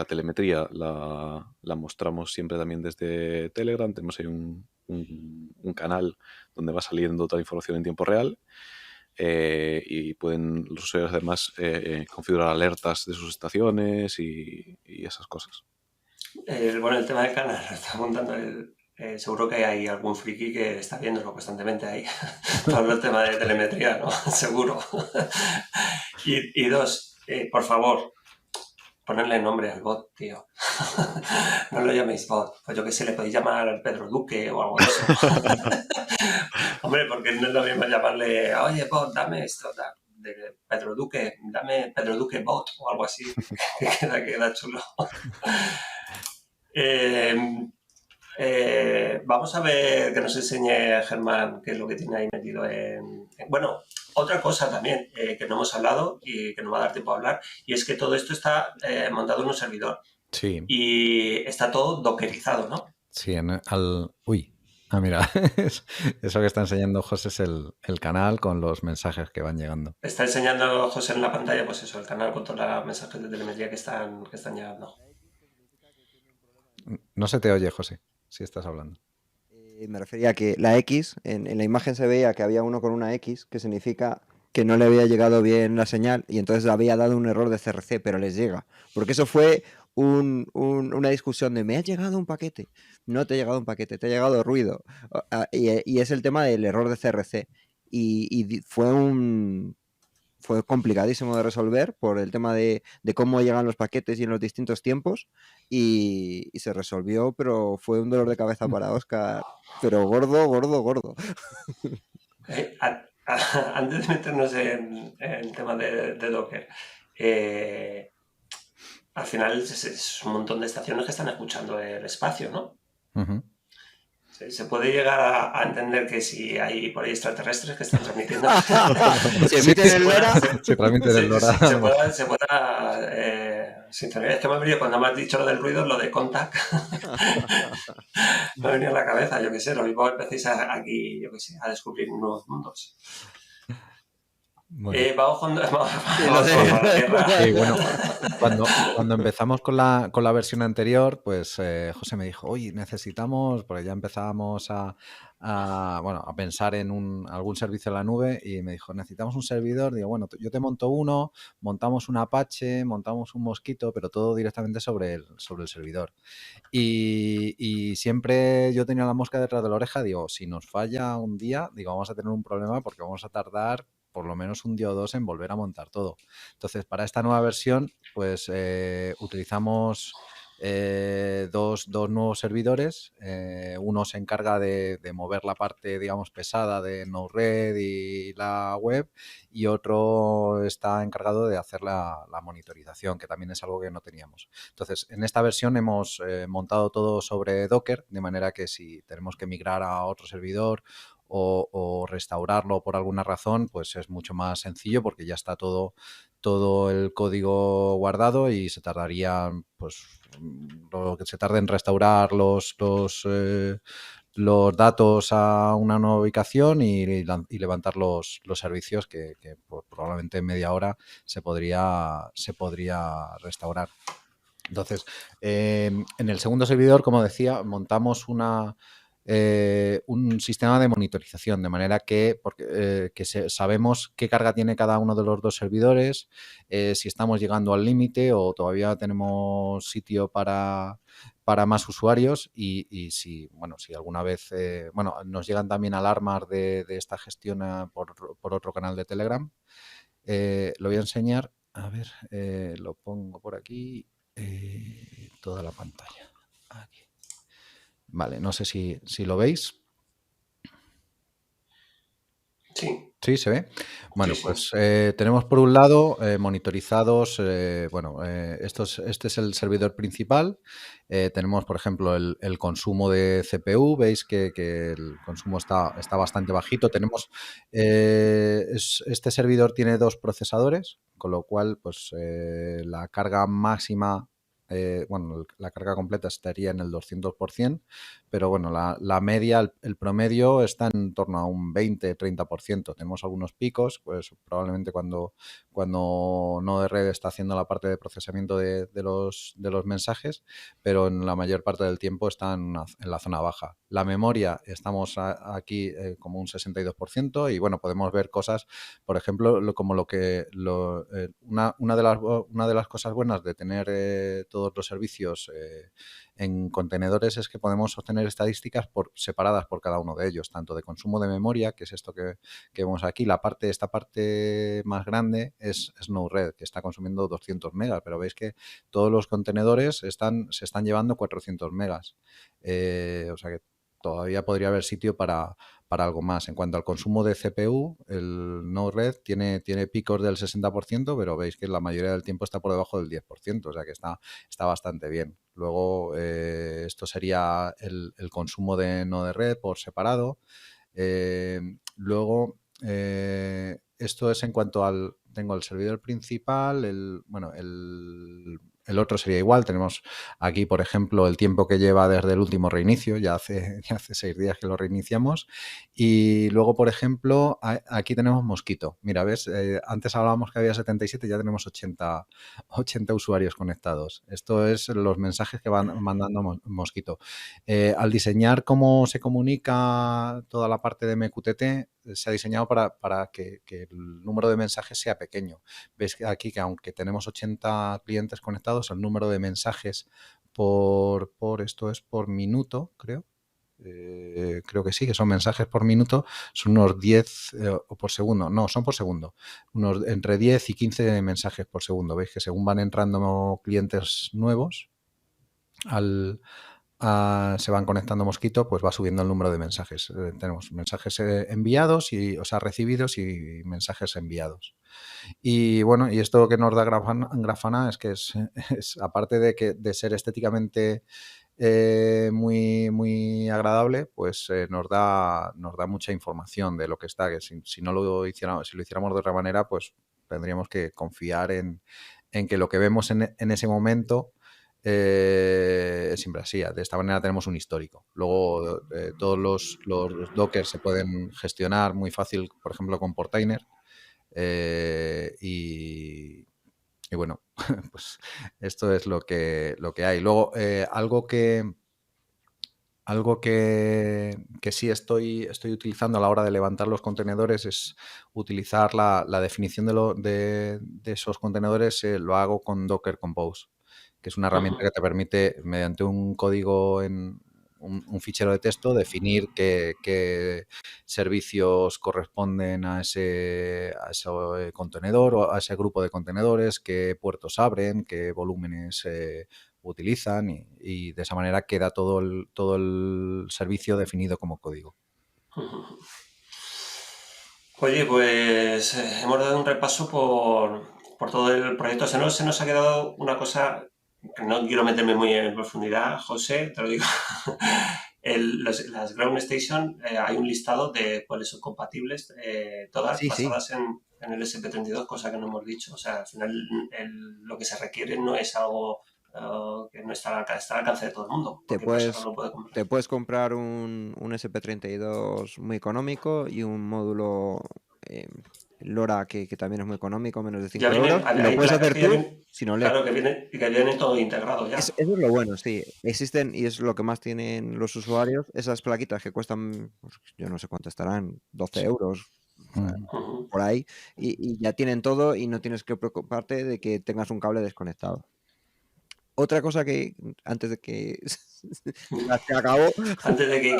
telemetría la mostramos siempre también desde Telegram. Tenemos ahí un canal donde va saliendo toda la información en tiempo real. y pueden los usuarios además configurar alertas de sus estaciones y esas cosas.
Bueno, el tema del canal, lo está montando seguro que hay algún friki que está viéndolo constantemente ahí. Todo el tema de telemetría, ¿no? Seguro. Y dos, por favor, ponerle nombre al bot, tío. No lo llaméis bot. Pues yo que sé, le podéis llamar Pedro Duque o algo de eso. Hombre, porque no es lo mismo llamarle, oye, bot, dame esto, de Pedro Duque, dame Pedro Duque bot o algo así, que queda chulo. Vamos a ver que nos enseñe Germán qué es lo que tiene ahí metido Bueno, otra cosa también que no hemos hablado y que no va a dar tiempo a hablar, y es que todo esto está montado en un servidor.
Sí.
Y está todo dockerizado, ¿no?
Sí, uy. Ah, mira, eso que está enseñando José es el canal con los mensajes que van llegando.
Está enseñando José en la pantalla, pues eso, el canal con todos los mensajes de telemetría que están llegando.
No se te oye, José, si estás hablando.
Me refería a que la X, en la imagen se veía que había uno con una X, que significa que no le había llegado bien la señal y entonces había dado un error de CRC, pero les llega. Porque eso fue una discusión de, me ha llegado un paquete. No te ha llegado un paquete, te ha llegado ruido. Y es el tema del error de CRC. Y fue complicadísimo de resolver por el tema de cómo llegan los paquetes y en los distintos tiempos y se resolvió, pero fue un dolor de cabeza para Óscar, pero gordo, gordo, gordo.
Antes de meternos en el tema de Docker, al final es un montón de estaciones que están escuchando el espacio, ¿no?
Uh-huh.
Se puede llegar a entender que si hay por ahí extraterrestres que están transmitiendo.
Se emiten en LoRa.
Se transmite en LoRa.
Se pueda sintonizar. Es que me ha venido, cuando me has dicho lo del ruido, lo de contact. Me ha venido a la cabeza, yo qué sé, lo mismo empecéis aquí, yo qué sé, a descubrir nuevos mundos.
Bueno.
Vamos con la
guerra. Sí, bueno, cuando empezamos con la versión anterior, pues José me dijo, oye, necesitamos, porque ya empezábamos a pensar en algún servicio en la nube y me dijo, necesitamos un servidor. Digo, bueno, yo te monto uno, montamos un Apache, montamos un Mosquito, pero todo directamente sobre el servidor. Y siempre yo tenía la mosca detrás de la oreja, digo, si nos falla un día, digo, vamos a tener un problema porque vamos a tardar por lo menos un día o dos en volver a montar todo. Entonces, para esta nueva versión, pues utilizamos dos nuevos servidores. Uno se encarga de mover la parte, digamos, pesada de Node-RED y la web, y otro está encargado de hacer la monitorización, que también es algo que no teníamos. Entonces, en esta versión hemos montado todo sobre Docker, de manera que si tenemos que migrar a otro servidor o restaurarlo por alguna razón, pues es mucho más sencillo porque ya está todo el código guardado y se tardaría, pues, lo que se tarde en restaurar los datos a una nueva ubicación y levantar los servicios que pues, probablemente en media hora se podría restaurar. Entonces, en el segundo servidor, como decía, montamos un sistema de monitorización, de manera que sabemos qué carga tiene cada uno de los dos servidores, si estamos llegando al límite o todavía tenemos sitio para más usuarios y si alguna vez nos llegan también alarmas de esta gestión por otro canal de Telegram. Lo voy a enseñar, a ver, lo pongo por aquí, toda la pantalla. Aquí. Vale, no sé si lo veis.
Sí.
¿Sí se ve? Bueno,
sí.
Pues tenemos por un lado monitorizados, este es el servidor principal. Tenemos, por ejemplo, el consumo de CPU. Veis que el consumo está bastante bajito. Tenemos este servidor tiene 2 procesadores, con lo cual pues la carga máxima bueno, la carga completa estaría en el 200%, pero bueno, la media, el promedio está en torno a un 20-30%. Tenemos algunos picos, pues probablemente cuando Node-RED está haciendo la parte de procesamiento de los mensajes, pero en la mayor parte del tiempo está en la zona baja. La memoria, estamos aquí como un 62% y bueno, podemos ver cosas, por ejemplo, una de las cosas buenas de tener todos los servicios en contenedores es que podemos obtener estadísticas separadas por cada uno de ellos, tanto de consumo de memoria, que es esto que vemos aquí. Esta parte más grande es Node-RED, que está consumiendo 200 megas, pero veis que todos los contenedores se están llevando 400 megas. O sea que todavía podría haber sitio para algo más. En cuanto al consumo de CPU, el Node-RED tiene picos del 60%, pero veis que la mayoría del tiempo está por debajo del 10%, o sea que está bastante bien. Luego, esto sería el consumo de Node-RED por separado. Luego, esto es en cuanto al... Tengo el servidor principal, el otro sería igual. Tenemos aquí, por ejemplo, el tiempo que lleva desde el último reinicio. Ya hace 6 días que lo reiniciamos. Y luego, por ejemplo, aquí tenemos Mosquito. Mira, ¿ves? Antes hablábamos que había 77, ya tenemos 80 usuarios conectados. Esto es los mensajes que van mandando Mosquito. Al diseñar cómo se comunica toda la parte de MQTT, se ha diseñado para que el número de mensajes sea pequeño. Veis aquí que aunque tenemos 80 clientes conectados, el número de mensajes esto es por minuto, creo. Creo que sí, que son mensajes por minuto, son unos 10 o por segundo, no, son por segundo, entre 10 y 15 mensajes por segundo. Veis que según van entrando clientes nuevos, se van conectando Mosquito, pues va subiendo el número de mensajes. Tenemos mensajes enviados, o sea, recibidos y mensajes enviados. Y bueno, y esto que nos da Grafana es que es aparte de ser estéticamente muy, muy agradable, pues nos da mucha información de lo que está, que si lo hiciéramos de otra manera, pues tendríamos que confiar en que lo que vemos en ese momento es siempre así. De esta manera tenemos un histórico. Luego todos los Docker se pueden gestionar muy fácil, por ejemplo, con Portainer. Y bueno, pues esto es lo que hay. Luego, algo que sí estoy utilizando a la hora de levantar los contenedores es utilizar la definición de esos contenedores, lo hago con Docker Compose, que es una herramienta que te permite, mediante un código en un fichero de texto, definir qué servicios corresponden a ese contenedor o a ese grupo de contenedores, qué puertos abren, qué volúmenes utilizan y de esa manera queda todo el servicio definido como código.
Oye, pues hemos dado un repaso por todo el proyecto. Se nos ha quedado una cosa que no quiero meterme muy en profundidad, José, te lo digo. Las Ground Station, hay un listado de cuáles son compatibles, todas
Sí, sí.
basadas en el SP32, cosa que no hemos dicho. O sea, al final lo que se requiere no es algo que no está al alcance de todo el mundo.
Te
Cualquier persona lo puede comprar.
puedes comprar un SP32 muy económico y un módulo LoRa que también es muy económico, menos de 5
Ya vienen,
euros, y lo puedes hacer tú sin OLED.
claro, que viene todo integrado ya.
Eso es lo bueno, sí. Existen, y es lo que más tienen los usuarios, esas plaquitas que cuestan, pues, yo no sé cuánto estarán, 12 euros, por ahí, y ya tienen todo y no tienes que preocuparte de que tengas un cable desconectado. Otra cosa que, antes de que ya se acabó,
Antes de que...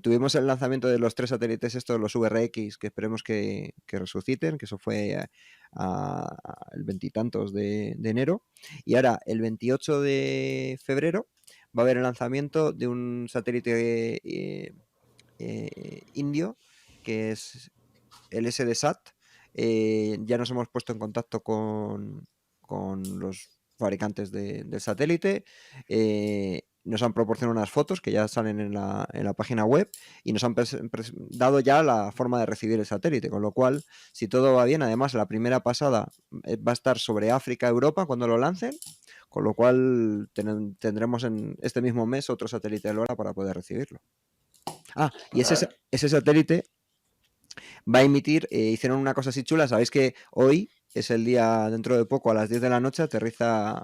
tuvimos el lanzamiento de los 3 satélites estos, los VRX, que esperemos que resuciten, que eso fue el 20 y tantos de enero. Y ahora, el 28 de febrero, va a haber el lanzamiento de un satélite indio, que es el SDSat. Ya nos hemos puesto en contacto con los fabricantes del satélite. Nos han proporcionado unas fotos que ya salen en la página web y nos han dado ya la forma de recibir el satélite, con lo cual, si todo va bien, además la primera pasada va a estar sobre África, Europa, cuando lo lancen, con lo cual tendremos en este mismo mes otro satélite de LoRa para poder recibirlo. Y ese satélite va a emitir, hicieron una cosa así chula, sabéis que hoy es el día, dentro de poco, a las 10 de la noche, aterriza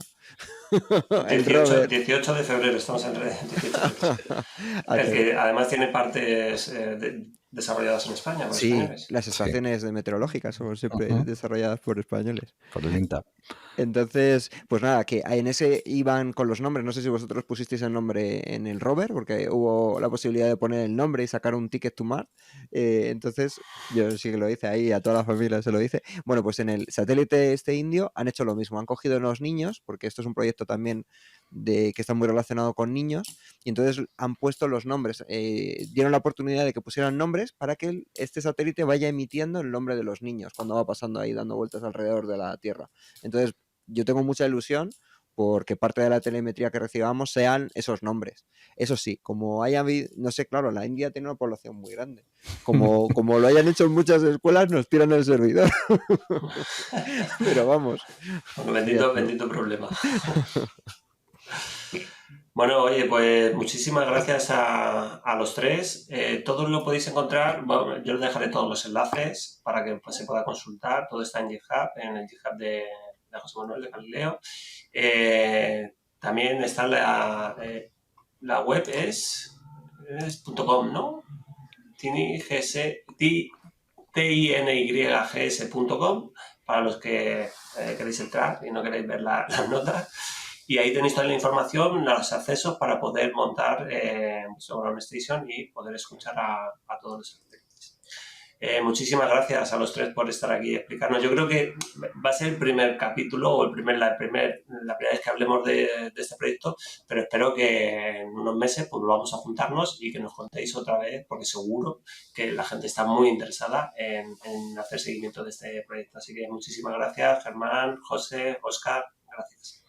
el
18 de febrero, estamos en 18 de febrero. El que además tiene partes desarrolladas en España por españoles.
Las estaciones meteorológicas son siempre desarrolladas por españoles.
Por el INTA.
Entonces, pues nada, que en ese iban con los nombres. No sé si vosotros pusisteis el nombre en el rover, porque hubo la posibilidad de poner el nombre y sacar un ticket to Mars. Entonces, yo sí que lo hice ahí, a toda la familia se lo hice. Bueno, pues en el satélite indio han hecho lo mismo. Han cogido a los niños, porque esto es un proyecto también que está muy relacionado con niños, y entonces han puesto los nombres. Dieron la oportunidad de que pusieran nombres para que este satélite vaya emitiendo el nombre de los niños cuando va pasando ahí dando vueltas alrededor de la Tierra. Entonces, yo tengo mucha ilusión porque parte de la telemetría que recibamos sean esos nombres. Eso sí, como haya habido, no sé, claro, la India tiene una población muy grande. Como lo hayan hecho en muchas escuelas, nos tiran el servidor. Pero vamos.
Bueno, bendito problema. Bueno, oye, pues muchísimas gracias a los tres. Todos lo podéis encontrar, bueno, yo os dejaré todos los enlaces para que pues, se pueda consultar. Todo está en GitHub, en el GitHub de José Manuel de Galileo. También está la web es .com, ¿no? tinygs.com para los que queréis entrar y no queréis ver las notas. Y ahí tenéis toda la información, los accesos para poder montar vuestro Ground Station y poder escuchar a todos los satélites. Muchísimas gracias a los tres por estar aquí y explicarnos. Yo creo que va a ser el primer capítulo o la primera vez que hablemos de este proyecto, pero espero que en unos meses pues, volvamos a juntarnos y que nos contéis otra vez, porque seguro que la gente está muy interesada en hacer seguimiento de este proyecto. Así que muchísimas gracias, Germán, José, Óscar, gracias.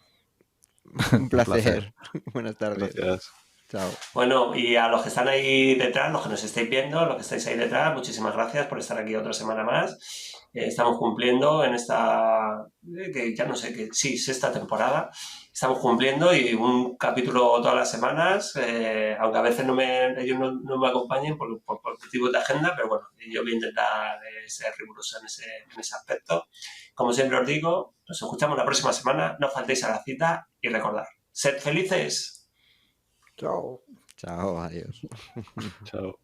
Un placer. Buenas tardes.
Gracias.
Chao.
Bueno, y a los que están ahí detrás, los que nos estáis viendo, los que estáis ahí detrás, muchísimas gracias por estar aquí otra semana más. Estamos cumpliendo en esta, que ya no sé, que sí, sexta temporada. Estamos cumpliendo y un capítulo todas las semanas, aunque a veces ellos no me acompañen por motivos de agenda, pero bueno, yo voy a intentar ser riguroso en ese aspecto. Como siempre os digo, nos escuchamos la próxima semana, no faltéis a la cita y recordad, sed felices.
Chao. Chao, adiós.
Chao.